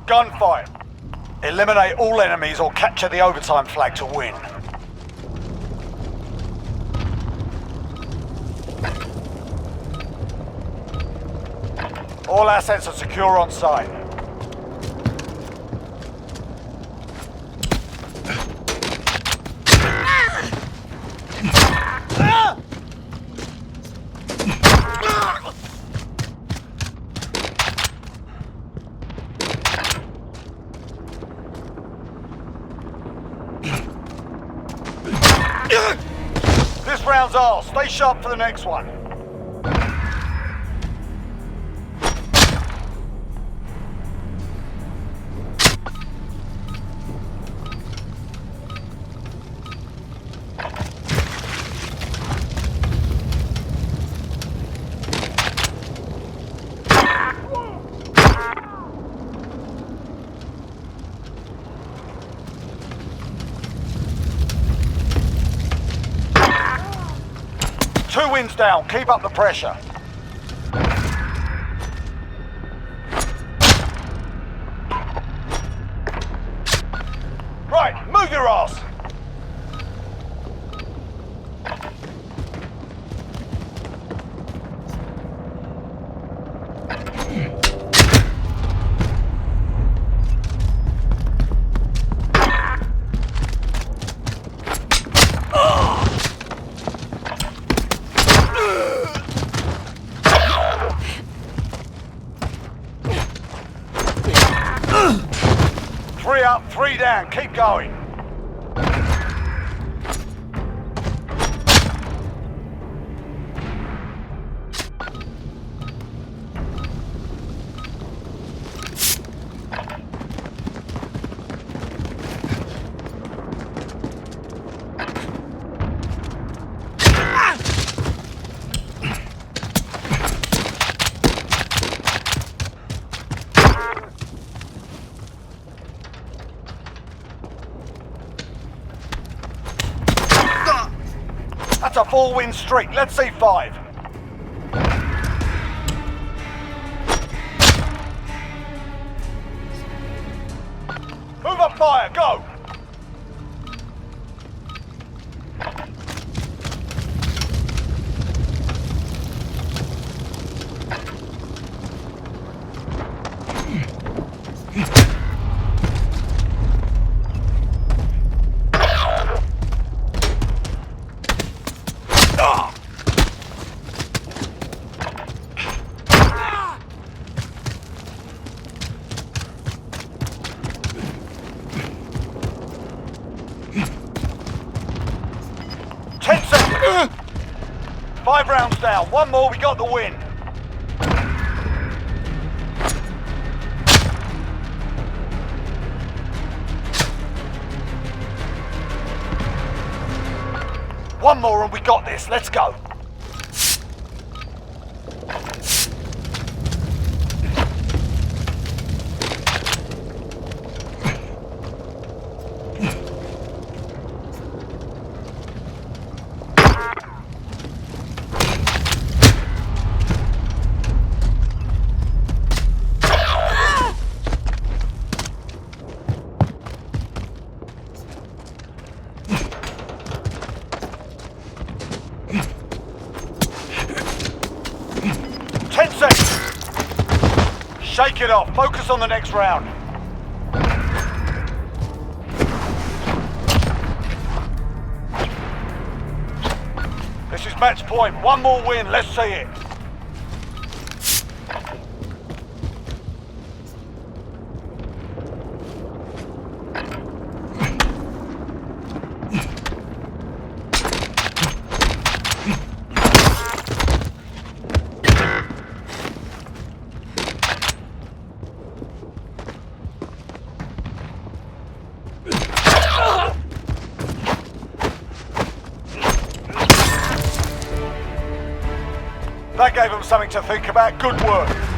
Gunfight. Eliminate all enemies or capture the overtime flag to win. All assets are secure on site. This round's ours. Stay sharp for the next one. Two wins down. Keep up the pressure. Right, move your ass. Three up, three down. Keep going. That's a 4-win streak. Let's see 5. Move up fire, go! Five rounds down. One more, we got the win. One more and we got this. Let's go. Shake it off. Focus on the next round. This is match point. One more win. Let's see it. That gave them something to think about. Good work.